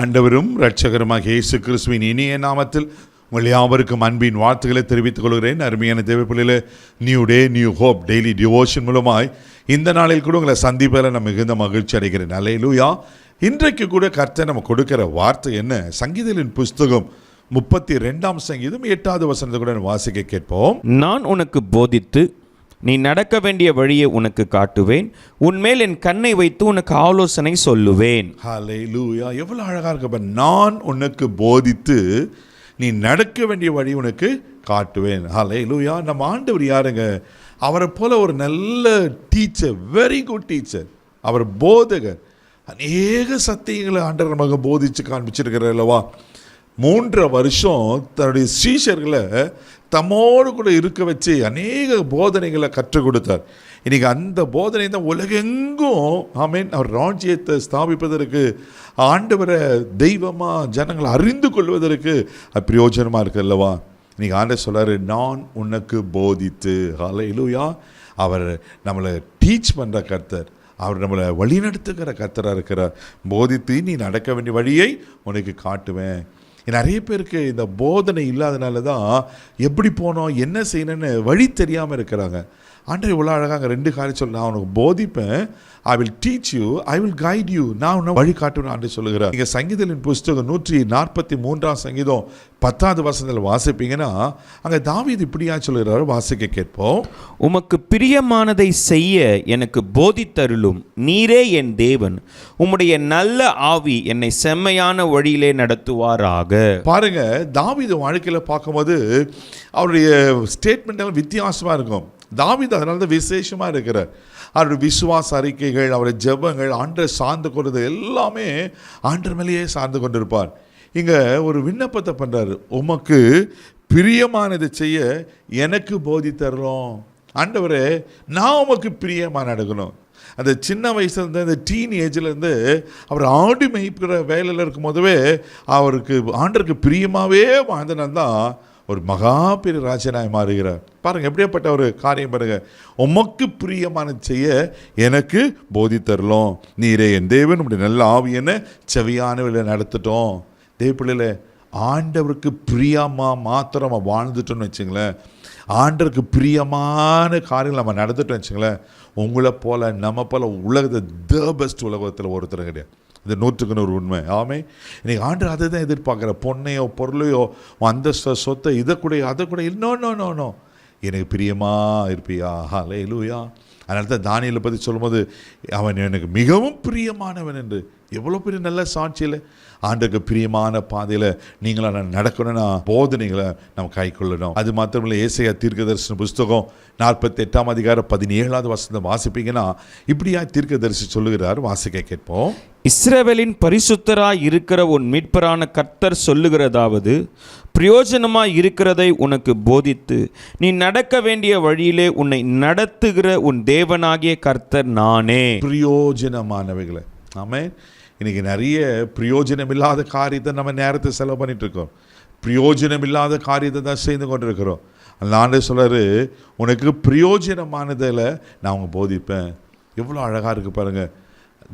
ஆண்டவரும் இரட்சகருமாக இயேசு கிறிஸ்துவின் இனிய நாமத்தில் உங்கள் யாவருக்கும் அன்பின் வாழ்த்துக்களை தெரிவித்துக் கொள்கிறேன். அருமையான தேவப்பிள்ளைகளே, new day new hope daily devotion மூலமாய் இந்த நாளில் கூட உங்களை சந்திப்பதில் நான் மிகுந்த மகிழ்ச்சி அடைகிறேன். அல்லேலூயா. இன்றைக்கு கூட கர்த்தர் நம்ம கொடுக்கிற வார்த்தை என்ன? சங்கீதங்களின் புஸ்தகம் 32 சங்கீதம் 8வது வசனத்தை கூட வாசிக்க கேட்போம். நான் உனக்கு போதித்து நீ நடக்க வேண்டிய வழியை உனக்கு காட்டுவேன், உன்மேல் என் கண்ணை வைத்து உனக்கு ஆலோசனை சொல்லுவேன். ஹல்லேலூயா. எவ்வளவு அழகா இருக்கு. நான் உனக்கு போதித்து நீ நடக்க வேண்டிய வழி உனக்கு காட்டுவேன். ஹல்லேலூயா. நம்ம ஆண்டவர் யாருங்க? அவரை போல ஒரு நல்ல டீச்சர், வெரி குட் டீச்சர். அவர் போதகர். அநேக சத்தியங்களை ஆண்டவர் நமக்கு போதிச்சு காண்பிச்சிருக்கிறார் அல்லவா? 3 வருஷம் தன்னுடைய சீஷர்களை தம்மோடு கூட இருக்க வச்சு அநேக போதனைகளை கற்றுக் கொடுத்தார். இன்றைக்கி அந்த போதனை தான் உலகெங்கும் அவர் ராஜ்யத்தை ஸ்தாபிப்பதற்கு, ஆண்டவரை தெய்வமாக ஜனங்களை அறிந்து கொள்வதற்கு அது பிரயோஜனமாக இருக்குது அல்லவா? இன்றைக்கி ஆண்டவர் சொல்கிறார், நான் உனக்கு போதித்து. ஹல்லேலூயா. அவர் நம்மளை டீச் பண்ணுற கர்த்தர், அவர் நம்மளை வழிநடத்துகிற கர்த்தராக இருக்கிறார். போதித்து நீ நடக்க வேண்டிய வழியை உனக்கு காட்டுவேன். நிறைய பேருக்கு இந்த போதனை இல்லாதனால தான் எப்படி போனோம், என்ன செய்யணும்னு வழி தெரியாமல் இருக்கிறாங்க. ஆண்டவர் இவ்வளோ அழகாக 2 காரியம் சொல்ல, நான் உனக்கு போதிப்பேன், I will teach you, I will guide you, நான் உன்னை வழி காட்டுவேன் ஆண்டு சொல்லுகிறார். நீங்கள் சங்கீதங்களின் புஸ்தகம் 143 சங்கீதம் 10வது வசனத்தில் வாசிப்பீங்கன்னா அங்கே தாவீது இப்படியா சொல்லுகிறார், வாசிக்க கேட்போம். உமக்கு பிரியமானதை செய்ய எனக்கு போதித்தருளும், நீரே என் தேவன், உம்முடைய நல்ல ஆவி என்னை செம்மையான வழியிலே நடத்துவாராக. பாருங்க, தாவீது வாழ்க்கையில் பார்க்கும்போது அவருடைய ஸ்டேட்மெண்ட் எல்லாம் வித்தியாசமாக இருக்கும். தாவீது அதனால தான் விசேஷமாக இருக்கிறார். அவருடைய விசுவாச அறிக்கைகள், அவருடைய ஜெபங்கள், ஆண்டரை சார்ந்து கொண்டது எல்லாமே ஆண்டர் மேலேயே சார்ந்து கொண்டிருப்பார். இங்கே ஒரு விண்ணப்பத்தை பண்ணுறாரு, உமக்கு பிரியமானதை செய்ய எனக்கு போதித்தரலாம். ஆண்டவரே, நான் உமக்கு பிரியமாக நடக்கணும். அந்த சின்ன வயசுலேருந்து, அந்த டீன் ஏஜ்லேருந்து அவர் ஆடு மேய்க்கிற வேலையில் இருக்கும் போதவே அவருக்கு ஆண்டருக்கு பிரியமாகவே வாழ்ந்தனால தான் ஒரு மகா பெரிய ராஜனாய் மாறுகிறார். பாருங்கள், எப்படியாப்பட்ட ஒரு காரியம் பாருங்கள். உமக்கு பிரியமானது செய்ய எனக்கு போதித்தரலாம், நீரே என் தேவன், உடைய நல்ல ஆவி என்ன செவியான வழியை நடத்திட்டோம். தேவ பிள்ளைகளே, ஆண்டவருக்கு பிரியமாக மாத்திரம் நம்ம வாழ்ந்துட்டோன்னு வச்சுங்களேன், ஆண்டவருக்கு பிரியமான காரியங்கள் நம்ம நடந்துட்டோம் வச்சுங்களேன், உங்களை போல் நம்ம போல் உலகத்தை த பெஸ்ட் உலகத்தில் ஒருத்தர் கிடையாது. இது 100% உண்மை. ஆமே. இன்னைக்கு ஆண்டவர் அதை தான் எதிர்பார்க்குற. பொண்ணையோ பொருளையோ அந்தஸ்த சொத்தை இதை கூட அதை கூட இன்னொன்னோ எனக்கு பிரியமாக இருப்பியா. ஹல்லேலூயா. அதனால தான் தானியேலை பற்றி சொல்லும்போது அவன் எனக்கு மிகவும் பிரியமானவன் என்று. எவ்வளோ பெரிய நல்ல சாட்சியில் ஆண்டருக்கு பிரியமான பாதையில் நீங்களாம் நான் நடக்கணும்னா போதனைகளை நம்ம கை கொள்ளணும். அது மாத்திரமில்லை, ஏசாயா தீர்க்கதரிசன புஸ்தகம் 48ஆம் அதிகாரம் 17வது வசனம் வாசிப்பீங்கன்னா இப்படியா தீர்க்கதரிசி சொல்லுகிறார், வாசிக்க கேட்போம். இஸ்ரவேலின் பரிசுத்தராய் இருக்கிற உன் மீட்பரான கர்த்தர் சொல்லுகிறதாவது, பிரயோஜனமாய் இருக்கிறதை உனக்கு போதித்து நீ நடக்க வேண்டிய வழியிலே உன்னை நடத்துகிற உன் தேவனாகிய கர்த்தர் நானே. பிரயோஜனமானவைகளை. ஆமென். இன்றைக்கி நிறைய பிரயோஜனம் இல்லாத காரியத்தை நம்ம நேரத்தை செலவு பண்ணிட்டு இருக்கோம். பிரயோஜனம் இல்லாத காரியத்தை தான் செய்து கொண்டிருக்கிறோம். அந்த ஆண்டவர் சொல்கிறாரு, உனக்கு பிரயோஜனமானதில் நான் உங்க போதிப்பேன். எவ்வளோ அழகாக இருக்குது பாருங்கள்.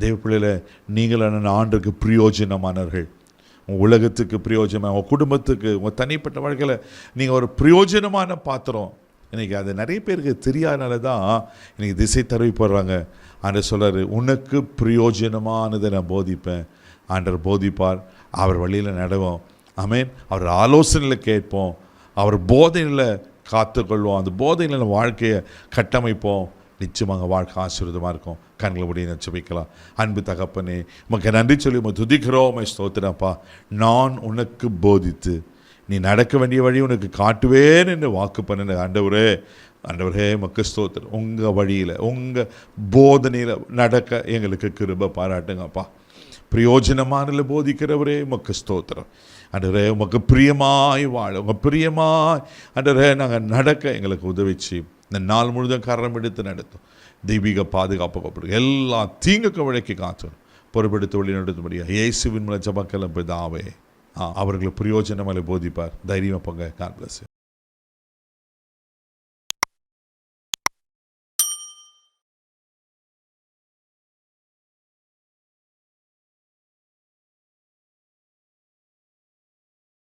தேவ பிள்ளையில, நீங்களான ஆண்டுக்கு பிரயோஜனமானவர்கள். உங்கள் உலகத்துக்கு பிரயோஜனமாக, உங்கள் குடும்பத்துக்கு, உங்கள் தனிப்பட்ட வாழ்க்கையில் நீங்கள் ஒரு பிரயோஜனமான பாத்திரம். இன்றைக்கி அது நிறைய பேருக்கு தெரியாதனால தான் இன்றைக்கி திசை தருவி போடுறாங்க. ஆண்டவர் சொல்கிறார், உனக்கு பிரயோஜனமானதை நான் போதிப்பேன். ஆண்டவர் போதிப்பார், அவர் வழியில் நடவோம். ஆமென். அவர் ஆலோசனையில் கேட்போம், அவர் போதையில் காத்துக்கொள்வோம், அந்த போதையில் வாழ்க்கையை கட்டமைப்போம். நிச்சயமாக வாழ்க்கை ஆசீர்வாதமாக இருக்கும். கண்களை முடிய ஜெபிக்கலாம். அன்பு தகப்பனே, உமக்கு நன்றி சொல்லி உமக்கு துதிக்கிறோம், ஸ்தோத்திரப்பா. நான் உனக்கு போதித்து நீ நடக்க வேண்டிய வழி உனக்கு காட்டுவேன் என்று வாக்கு பண்ணின ஆண்டவரே, ஆண்டவரே உமக்கு ஸ்தோத்திரம். உங்கள் வழியில், உங்கள் போதனையில் நடக்க எங்களுக்கு கிருபை பாராட்டுங்கப்பா. பிரயோஜனமான போதிக்கிறவரே உமக்கு ஸ்தோத்திரம். ஆண்டவரே, உமக்கு பிரியமாய் வாழ, உங்கள் பிரியமாய் ஆண்டவரே நாங்கள் நடக்க எங்களுக்கு உதவிச்சு இந்த நாள் முழுதும் கரம் எடுத்து நடத்தும். தெய்வீக பாதுகாப்பு கொடுங்க. எல்லா தீங்குக்கு விளக்கி காத்தோம் பொறுப்பெடுத்து வழி நடத்தும்படியா இயேசுவின் மூலம் ஜெபக்கெல்லாம் பிதாவே. அவர்களுக்கு பிரயோஜனமாக போதிப்பார். தைரியமாக போங்க. God plus.